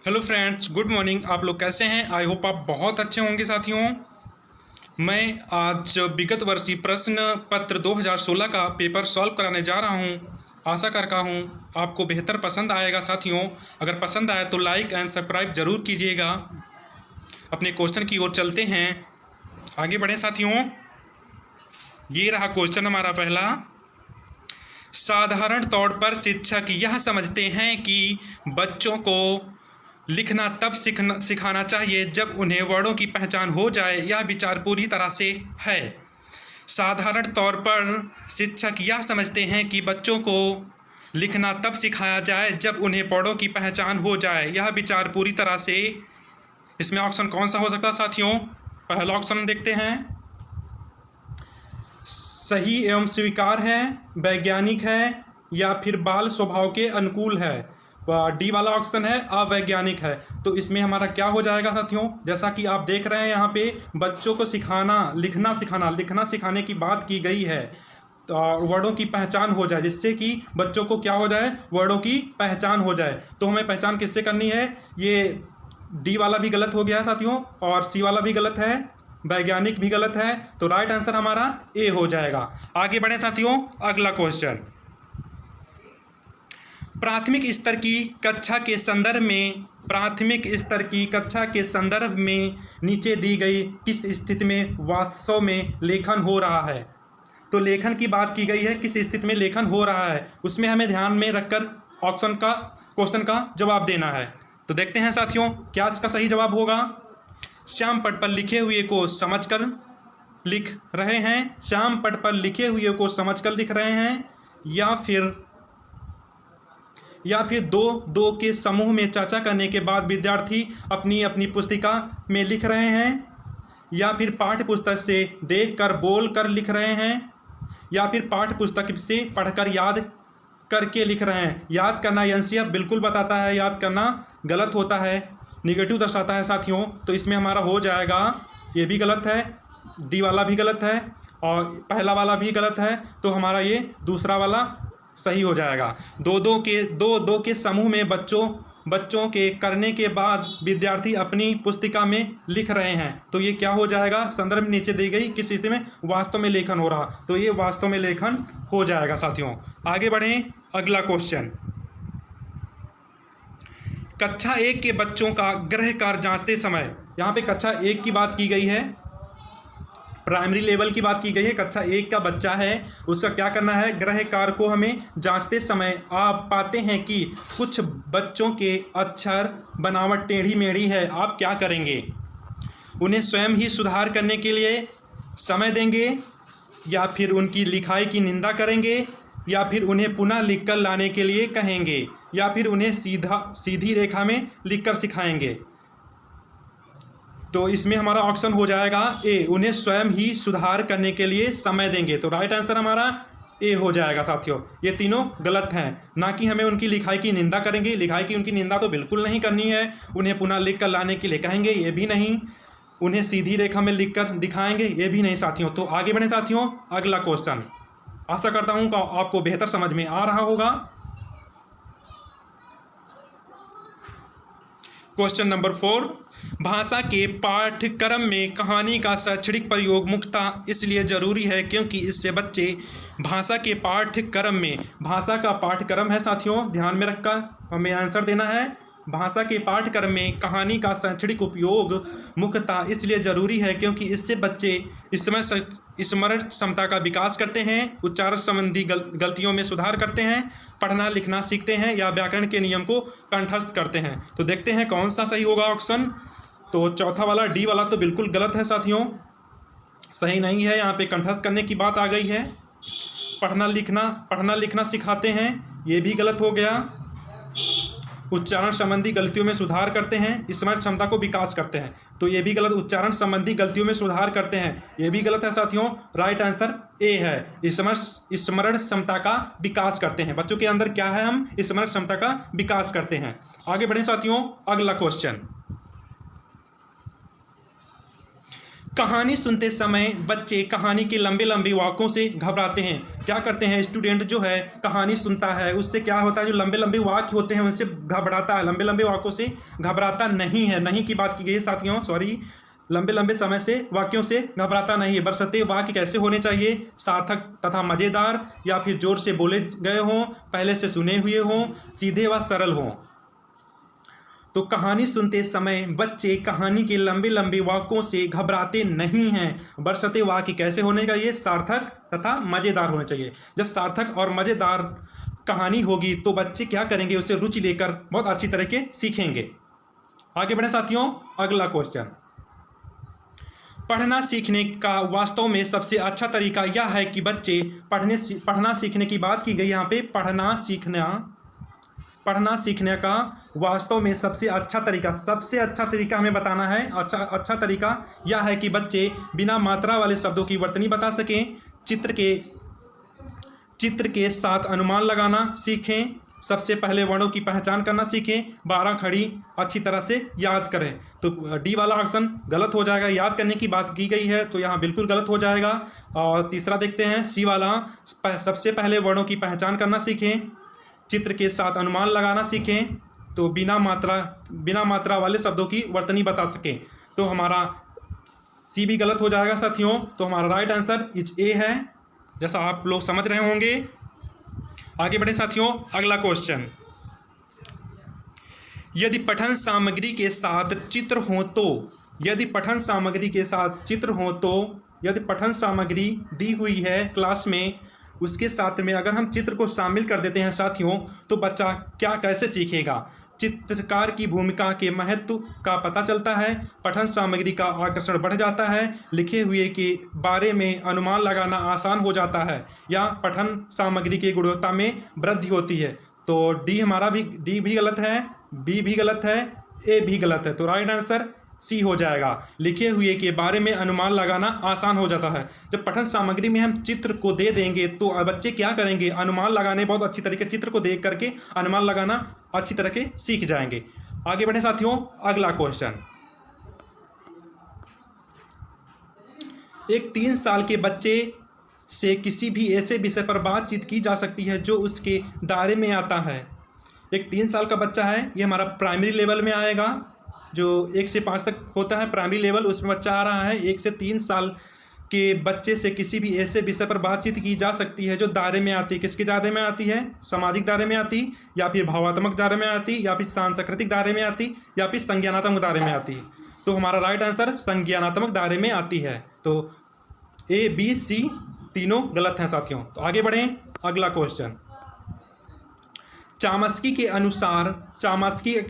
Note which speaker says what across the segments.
Speaker 1: Hello friends, good morning. आप लोग कैसे हैं? आई होप आप बहुत अच्छे होंगे साथियों। मैं आज विगत वर्षीय प्रश्न पत्र 2016 का पेपर सॉल्व कराने जा रहा हूं। आशा करता हूं आपको बेहतर पसंद आएगा साथियों। अगर पसंद आए तो लाइक एंड सब्सक्राइब जरूर कीजिएगा। अपने क्वेश्चन की ओर चलते हैं, आगे बढ़ें साथियों। ये रहा क्वेश्चन हमारा पहला। साधारण तौर पर शिक्षक यह समझते हैं कि बच्चों को लिखना तब सिखाना चाहिए जब उन्हें वर्डों की पहचान हो जाए। यह विचार पूरी तरह से है। साधारण तौर पर शिक्षक यह समझते हैं कि बच्चों को लिखना तब सिखाया जाए जब उन्हें वर्डों की पहचान हो जाए। यह विचार पूरी तरह से। इसमें ऑप्शन कौन सा हो सकता है साथियों? पहला ऑप्शन देखते हैं, सही एवं स्वीकार है, वैज्ञानिक है, या फिर बाल स्वभाव के अनुकूल है। डी वाला ऑप्शन है अवैज्ञानिक है। तो इसमें हमारा क्या हो जाएगा साथियों? जैसा कि आप देख रहे हैं यहाँ पे बच्चों को लिखना सिखाने की बात की गई है। तो वर्डों की पहचान हो जाए, जिससे कि बच्चों को क्या हो जाए, वर्डों की पहचान हो जाए। तो हमें पहचान किससे करनी है? ये डी वाला भी गलत हो गया है साथियों, और सी वाला भी गलत है, वैज्ञानिक भी गलत है। तो राइट आंसर हमारा ए हो जाएगा। आगे बढ़े साथियों, अगला क्वेश्चन। प्राथमिक स्तर की कक्षा के संदर्भ में नीचे दी गई किस स्थिति में वास्तव में लेखन हो रहा है? तो लेखन की बात की गई है, किस स्थिति में लेखन हो रहा है, उसमें हमें ध्यान में रखकर क्वेश्चन का जवाब देना है। तो देखते हैं साथियों, क्या इसका सही जवाब होगा? श्याम पट पर लिखे हुए को समझकर लिख रहे हैं, श्याम पट पर लिखे हुए को समझकर लिख रहे हैं, या फिर दो के समूह में चर्चा करने के बाद विद्यार्थी अपनी अपनी पुस्तिका में लिख रहे हैं, या फिर पाठ्य पुस्तक से देख कर बोल कर लिख रहे हैं, या फिर पाठ्य पुस्तक से पढ़कर याद करके लिख रहे हैं। याद करना एनसीईआरटी बिल्कुल बताता है याद करना गलत होता है, निगेटिव दर्शाता है साथियों। तो इसमें हमारा हो जाएगा, ये भी गलत है, डी वाला भी गलत है, और पहला वाला भी गलत है। तो हमारा ये दूसरा वाला सही हो जाएगा। दो के समूह में बच्चों के करने के बाद विद्यार्थी अपनी पुस्तिका में लिख रहे हैं। तो ये क्या हो जाएगा? संदर्भ नीचे दी गई किस स्थिति में वास्तव में लेखन हो रहा, तो ये वास्तव में लेखन हो जाएगा साथियों। आगे बढ़ें, अगला क्वेश्चन। कक्षा 1 के बच्चों का गृह कार्य जांचते समय, यहाँ पे कक्षा 1 की बात की गई है, प्राइमरी लेवल की बात की गई है। कक्षा 1 का बच्चा है, उसका क्या करना है? गृह कार्य को हमें जांचते समय आप पाते हैं कि कुछ बच्चों के अक्षर बनावट टेढ़ी मेढ़ी है। आप क्या करेंगे? उन्हें स्वयं ही सुधार करने के लिए समय देंगे, या फिर उनकी लिखाई की निंदा करेंगे, या फिर उन्हें पुनः लिखकर लाने के लिए कहेंगे, या फिर उन्हें सीधी रेखा में लिखकर सिखाएंगे? तो इसमें हमारा ऑप्शन हो जाएगा ए, उन्हें स्वयं ही सुधार करने के लिए समय देंगे। तो राइट आंसर हमारा ए हो जाएगा साथियों। ये तीनों गलत हैं, ना कि हमें उनकी लिखाई की निंदा करेंगे। लिखाई की उनकी निंदा तो बिल्कुल नहीं करनी है। उन्हें पुनः लिख कर लाने के लिए कहेंगे, ये भी नहीं। उन्हें सीधी रेखा में लिख कर दिखाएंगे, ये भी नहीं साथियों। तो आगे बढ़े साथियों, अगला क्वेश्चन। आशा करता हूँ कि आपको बेहतर समझ में आ रहा होगा। Question number 4। भाषा के पाठ्यक्रम में कहानी का शैक्षणिक प्रयोग मुख्यतः इसलिए जरूरी है क्योंकि इससे बच्चे भाषा के पाठ्यक्रम में, भाषा का पाठ्यक्रम है साथियों, ध्यान में रखकर हमें आंसर देना है। भाषा के पाठ्यक्रम में कहानी का शैक्षणिक उपयोग मुख्यतः इसलिए जरूरी है क्योंकि इससे बच्चे स्मरण क्षमता का विकास करते हैं, उच्चारण संबंधी गलतियों में सुधार करते हैं, पढ़ना लिखना सीखते हैं, या व्याकरण के नियम को कंठस्थ करते हैं। तो देखते हैं कौन सा सही होगा ऑप्शन। तो चौथा वाला डी वाला तो बिल्कुल गलत है साथियों, सही नहीं है। यहाँ पे कंठस्थ करने की बात आ गई है। पढ़ना लिखना सिखाते हैं, ये भी गलत हो गया। उच्चारण संबंधी गलतियों में सुधार करते हैं, स्मरण क्षमता को विकास करते हैं, तो ये भी गलत। उच्चारण संबंधी गलतियों में सुधार करते हैं, ये भी गलत है साथियों। राइट आंसर ए है, स्मरण क्षमता का विकास करते हैं। बच्चों के अंदर क्या है? हम स्मरण क्षमता का विकास करते हैं। आगे बढ़े साथियों, अगला क्वेश्चन। कहानी सुनते समय बच्चे कहानी के लंबे लंबे वाक्यों से घबराते हैं। क्या करते हैं स्टूडेंट जो है कहानी सुनता है उससे क्या होता है, जो लंबे लंबे वाक्य होते हैं उनसे घबराता है, लंबे लंबे वाक्यों से घबराता नहीं है। नहीं की बात की गई है साथियों, सॉरी, लंबे लंबे समय से वाक्यों से घबराता नहीं है। बरसते वाक्य कैसे होने चाहिए, सार्थक तथा मज़ेदार, या फिर जोर से बोले गए हों, पहले से सुने हुए हों, सीधे व सरल हों। तो कहानी सुनते समय बच्चे कहानी के लंबे लंबे वाक्यों से घबराते नहीं हैं। बरसते वाक्य कैसे होने चाहिए, सार्थक तथा मज़ेदार होने चाहिए। जब सार्थक और मज़ेदार कहानी होगी तो बच्चे क्या करेंगे, उसे रुचि लेकर बहुत अच्छी तरह के सीखेंगे। आगे बढ़े साथियों, अगला क्वेश्चन। पढ़ना सीखने का वास्तव में सबसे अच्छा तरीका यह है कि बच्चे पढ़ना सीखने की बात की गई यहाँ पे। पढ़ना सीखने का वास्तव में सबसे अच्छा तरीका हमें बताना है। अच्छा तरीका यह है कि बच्चे बिना मात्रा वाले शब्दों की वर्तनी बता सकें, चित्र के साथ अनुमान लगाना सीखें, सबसे पहले वर्णों की पहचान करना सीखें, 12 खड़ी अच्छी तरह से याद करें। तो डी वाला ऑप्शन गलत हो जाएगा, याद करने की बात की गई है तो यहाँ बिल्कुल गलत हो जाएगा। और तीसरा देखते हैं, सी वाला, सबसे पहले वर्णों की पहचान करना सीखें, चित्र के साथ अनुमान लगाना सीखें, तो बिना मात्रा वाले शब्दों की वर्तनी बता सकें। तो हमारा सी भी गलत हो जाएगा साथियों। तो हमारा राइट आंसर इज ए है, जैसा आप लोग समझ रहे होंगे। आगे बढ़े साथियों, अगला क्वेश्चन। यदि पठन सामग्री के साथ चित्र हो तो, यदि पठन सामग्री दी हुई है क्लास में, उसके साथ में अगर हम चित्र को शामिल कर देते हैं साथियों, तो बच्चा कैसे सीखेगा। चित्रकार की भूमिका के महत्व का पता चलता है, पठन सामग्री का आकर्षण बढ़ जाता है, लिखे हुए के बारे में अनुमान लगाना आसान हो जाता है, या पठन सामग्री की गुणवत्ता में वृद्धि होती है। तो डी भी गलत है, बी भी गलत है, ए भी गलत है। तो राइट आंसर सी हो जाएगा, लिखे हुए के बारे में अनुमान लगाना आसान हो जाता है। जब पठन सामग्री में हम चित्र को दे देंगे तो बच्चे क्या करेंगे, अनुमान लगाने बहुत अच्छी तरीके चित्र को देख करके अनुमान लगाना अच्छी तरह के सीख जाएंगे। आगे बढ़े साथियों, अगला क्वेश्चन। एक 3 साल के बच्चे से किसी भी ऐसे विषय पर बातचीत की जा सकती है जो उसके दायरे में आता है। एक 3 साल का बच्चा है, ये हमारा प्राइमरी लेवल में आएगा, जो 1 से 5 तक होता है प्राइमरी लेवल, उसमें बच्चा आ रहा है। 1 से 3 साल के बच्चे से किसी भी ऐसे विषय पर बातचीत की जा सकती है जो दायरे में आती है। किसके दायरे में आती है, सामाजिक दायरे में आती, या फिर भावात्मक दायरे में आती, या फिर सांस्कृतिक दायरे में आती, या फिर संज्ञानात्मक दायरे में आती। तो हमारा राइट आंसर संज्ञानात्मक दायरे में आती है। तो ए बी सी तीनों गलत हैं साथियों। तो आगे बढ़ें, अगला क्वेश्चन। चामस्की के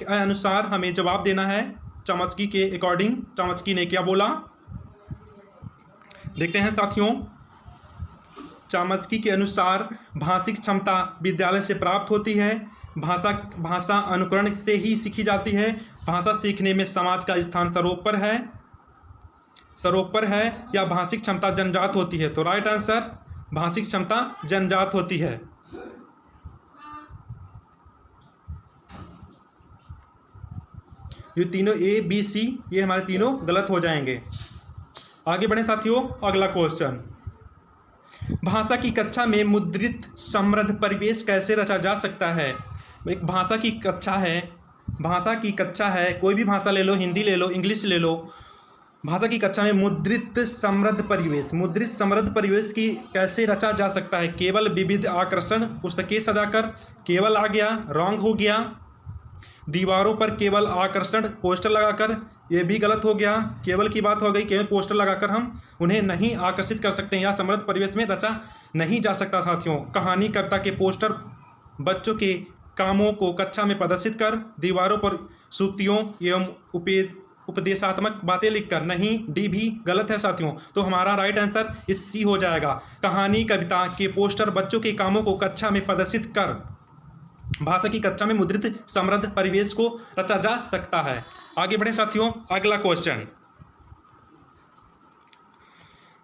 Speaker 1: अनुसार हमें जवाब देना है। चामस्की के अकॉर्डिंग चामस्की ने क्या बोला, देखते हैं साथियों। चामस्की के अनुसार भाषिक क्षमता विद्यालय से प्राप्त होती है, भाषा अनुकरण से ही सीखी जाती है, भाषा सीखने में समाज का स्थान सर्वोपर है, या भाषिक क्षमता जन्मजात होती है। तो राइट आंसर भाषिक क्षमता जन्मजात होती है। ये तीनों ए बी सी ये हमारे तीनों गलत हो जाएंगे। आगे बढ़े साथियों, अगला क्वेश्चन। भाषा की कक्षा में मुद्रित समृद्ध परिवेश कैसे रचा जा सकता है। एक भाषा की कक्षा है, कोई भी भाषा ले लो, हिंदी ले लो, इंग्लिश ले लो। भाषा की कक्षा में मुद्रित समृद्ध परिवेश की कैसे रचा जा सकता है। केवल विविध आकर्षण पुस्तकें सजाकर, केवल आ गया, रॉन्ग हो गया। दीवारों पर केवल आकर्षण पोस्टर लगाकर, ये भी गलत हो गया। केवल की बात हो गई, केवल पोस्टर लगाकर हम उन्हें नहीं आकर्षित कर सकते, या समृद्ध परिवेश में रचा नहीं जा सकता साथियों। कहानी कविता के पोस्टर बच्चों के कामों को कक्षा में प्रदर्शित कर, दीवारों पर सूक्तियों एवं उपदेशात्मक बातें लिखकर, नहीं, डी भी गलत है साथियों। तो हमारा राइट आंसर इस सी हो जाएगा। कहानी कविता के पोस्टर बच्चों के कामों को कक्षा में प्रदर्शित कर भाषा की कक्षा में मुद्रित समृद्ध परिवेश को रचा जा सकता है। आगे बढ़े साथियों, अगला क्वेश्चन।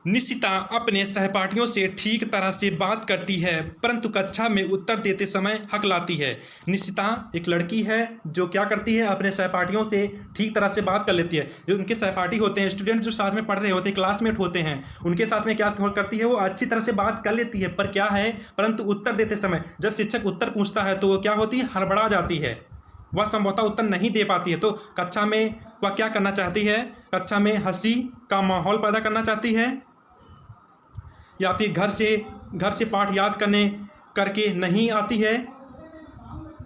Speaker 1: निशिता अपने सहपाठियों से ठीक तरह से बात करती है परंतु कक्षा में उत्तर देते समय हकलाती है। निशिता एक लड़की है जो क्या करती है, अपने सहपाठियों से ठीक तरह से बात कर लेती है। जो उनके सहपाठी होते हैं, स्टूडेंट जो साथ में पढ़ रहे होते हैं, क्लासमेट होते हैं, उनके साथ में क्या करती है, वो अच्छी तरह से बात कर लेती है, पर क्या है, परंतु उत्तर देते समय जब शिक्षक उत्तर पूछता है तो वो क्या होती है, हड़बड़ा जाती है, वह संभवतः उत्तर नहीं दे पाती है। तो कक्षा में वह क्या करना चाहती है, कक्षा में हंसी का माहौल पैदा करना चाहती है, या फिर घर से पाठ याद करके नहीं आती है,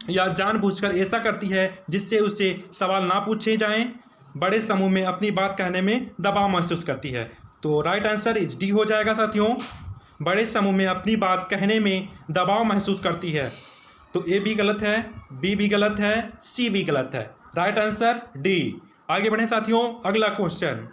Speaker 1: या जानबूझकर ऐसा करती है जिससे उससे सवाल ना पूछे जाएं। बड़े समूह में अपनी बात कहने में दबाव महसूस करती है। तो राइट आंसर इज डी हो जाएगा साथियों। बड़े समूह में अपनी बात कहने में दबाव महसूस करती है। तो ए भी गलत है, बी भी गलत है, सी भी गलत है। Right answer D. आगे बढ़े साथियों, अगला क्वेश्चन।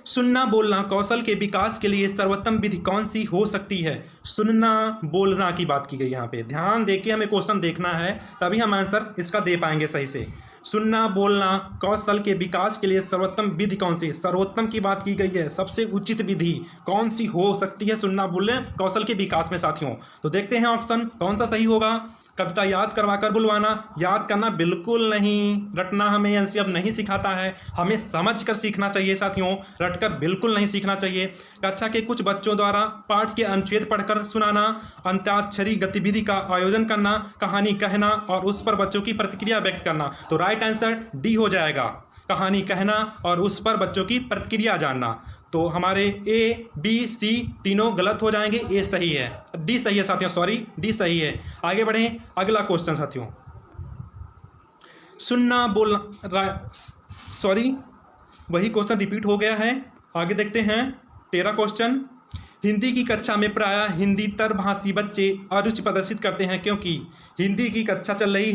Speaker 1: सुनना बोलना कौशल के विकास के लिए सर्वोत्तम विधि कौन सी हो सकती है। सुनना बोलना की बात की गई, यहाँ पे ध्यान देके हमें क्वेश्चन देखना है, तभी हम आंसर इसका दे पाएंगे सही से। सुनना बोलना कौशल के विकास के लिए सर्वोत्तम विधि कौन सी, सर्वोत्तम की बात की गई है, सबसे उचित विधि कौन सी हो सकती है सुनना बोलने कौशल के विकास में साथियों। तो देखते हैं ऑप्शन कौन सा सही होगा। कविता याद करवा कर बुलवाना, याद करना बिल्कुल नहीं, रटना हमें एनसीईआरटी अब नहीं सिखाता है, हमें समझ कर सीखना चाहिए साथियों, रटकर बिल्कुल नहीं सीखना चाहिए। कक्षा के कुछ बच्चों द्वारा पाठ के अनुच्छेद पढ़कर सुनाना, अंत्याक्षरी गतिविधि का आयोजन करना, कहानी कहना और उस पर बच्चों की प्रतिक्रिया व्यक्त करना। तो राइट आंसर डी हो जाएगा, कहानी कहना और उस पर बच्चों की प्रतिक्रिया जानना। तो हमारे ए बी सी तीनों गलत हो जाएंगे, ए सही है, डी सही है साथियों, सॉरी डी सही है। आगे बढ़ें, अगला क्वेश्चन साथियों। सुनना बोलना, सॉरी वही क्वेश्चन रिपीट हो गया है। आगे देखते हैं 13 क्वेश्चन। हिंदी की कक्षा में प्रायः हिंदीतर भाषी बच्चे अरुचि प्रदर्शित करते हैं क्योंकि हिंदी की कक्षा चल रही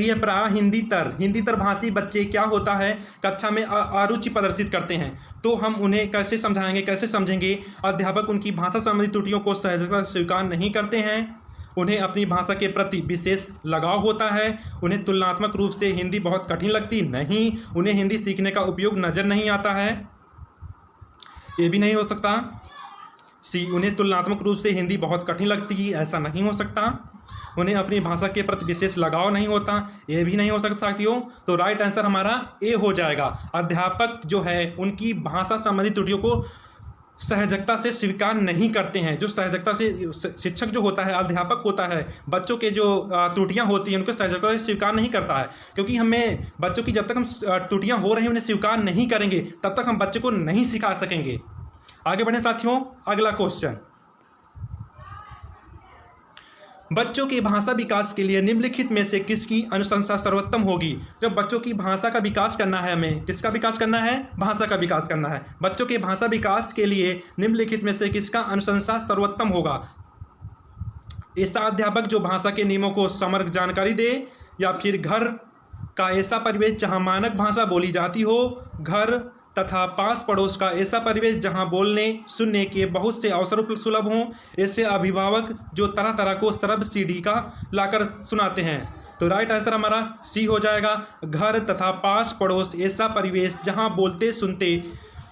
Speaker 1: है, प्रायः हिंदीतर भाषी बच्चे क्या होता है, कक्षा में अरुचि प्रदर्शित करते हैं। तो हम उन्हें कैसे समझाएंगे, कैसे समझेंगे। अध्यापक उनकी भाषा संबंधी त्रुटियों को सहजता से स्वीकार नहीं करते हैं, उन्हें अपनी भाषा के प्रति विशेष लगाव होता है, उन्हें तुलनात्मक रूप से हिंदी बहुत कठिन लगती नहीं, उन्हें हिंदी सीखने का उपयोग नज़र नहीं आता है, ये भी नहीं हो सकता। सी, उन्हें तुलनात्मक रूप से हिंदी बहुत कठिन लगती, ऐसा नहीं हो सकता। उन्हें अपनी भाषा के प्रति विशेष लगाव नहीं होता, ये भी नहीं हो सकता साथियों। तो राइट आंसर हमारा ए हो जाएगा। अध्यापक जो है उनकी भाषा संबंधी त्रुटियों को सहजता से स्वीकार नहीं करते हैं। जो सहजता से शिक्षक जो होता है, अध्यापक होता है, बच्चों के जो त्रुटियां होती हैं उनको सहजता से स्वीकार नहीं करता है, क्योंकि हमें बच्चों की जब तक हम त्रुटियां हो रही हैं उन्हें स्वीकार नहीं करेंगे तब तक हम बच्चे को नहीं सिखा सकेंगे। आगे बढ़े साथियों, अगला क्वेश्चन। बच्चों के भाषा विकास के लिए निम्नलिखित में से किसकी अनुशंसा सर्वोत्तम होगी। जब बच्चों की भाषा का विकास करना है, हमें किसका विकास करना है, भाषा का विकास करना है। बच्चों के भाषा विकास के लिए निम्नलिखित में से किसका अनुशंसा सर्वोत्तम होगा। ऐसा अध्यापक जो भाषा के नियमों को समग्र जानकारी दे, या फिर घर का ऐसा परिवेश जहाँ मानक भाषा बोली जाती हो, घर तथा पास पड़ोस का ऐसा परिवेश जहां बोलने सुनने के बहुत से अवसर सुलभ हों, ऐसे अभिभावक जो तरह तरह को सरब सीढ़ी का लाकर सुनाते हैं। तो राइट आंसर हमारा सी हो जाएगा, घर तथा पास पड़ोस ऐसा परिवेश जहां बोलते सुनते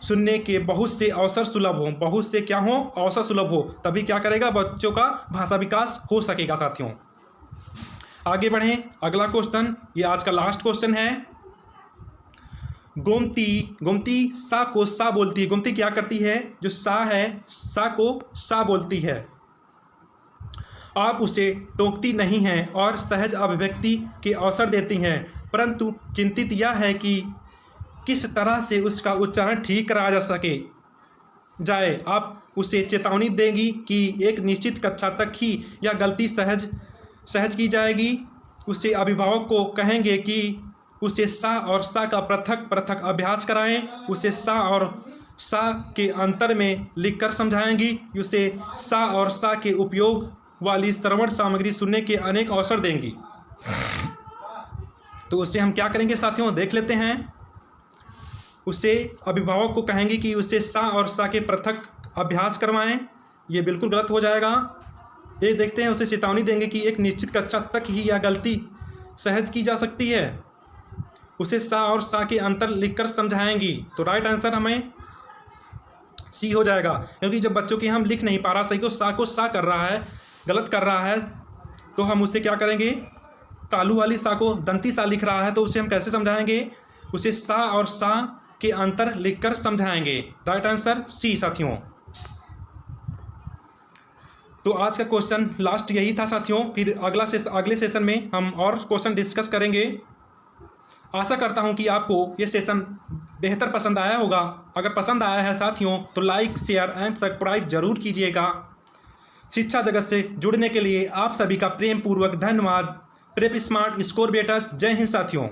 Speaker 1: सुनने के बहुत से अवसर सुलभ हों, बहुत से क्या हों, अवसर सुलभ हो, तभी क्या करेगा, बच्चों का भाषा विकास हो सकेगा साथियों। आगे बढ़ें, अगला क्वेश्चन, ये आज का लास्ट क्वेश्चन है। गोमती सा को सा बोलती है। गोमती क्या करती है, जो सा है सा को सा बोलती है। आप उसे टोकती नहीं हैं और सहज अभिव्यक्ति के अवसर देती हैं, परंतु चिंतित यह है कि किस तरह से उसका उच्चारण ठीक कराया जा सके जाए। आप उसे चेतावनी देंगी कि एक निश्चित कक्षा तक ही यह गलती सहज की जाएगी। उसे अभिभावक को कहेंगे कि उसे सा और सा का पृथक अभ्यास कराएं, उसे सा और सा के अंतर में लिखकर समझाएंगी, उसे सा और सा के उपयोग वाली श्रवण सामग्री सुनने के अनेक अवसर देंगी। तो उसे हम क्या करेंगे साथियों, देख लेते हैं। उसे अभिभावक को कहेंगे कि उसे सा और सा के पृथक अभ्यास करवाएं, ये बिल्कुल गलत हो जाएगा। ये देखते हैं, उसे चेतावनी देंगे कि एक निश्चित कक्षा तक ही यह गलती सहज की जा सकती है। उसे सा और सा के अंतर लिखकर समझाएंगी। तो राइट आंसर हमें सी हो जाएगा, क्योंकि जब बच्चों की हम लिख नहीं पा रहा सही को सा कर रहा है, गलत कर रहा है, तो हम उसे क्या करेंगे, तालू वाली सा को दंती सा लिख रहा है तो उसे हम कैसे समझाएंगे, उसे सा और सा के अंतर लिखकर समझाएंगे। राइट आंसर सी साथियों। तो आज का क्वेश्चन लास्ट यही था साथियों, फिर अगले सेशन में हम और क्वेश्चन डिस्कस करेंगे। आशा करता हूं कि आपको ये सेशन बेहतर पसंद आया होगा। अगर पसंद आया है साथियों तो लाइक शेयर एंड सब्सक्राइब जरूर कीजिएगा। शिक्षा जगत से जुड़ने के लिए आप सभी का प्रेम पूर्वक धन्यवाद। Prep smart score better. जय हिंद साथियों।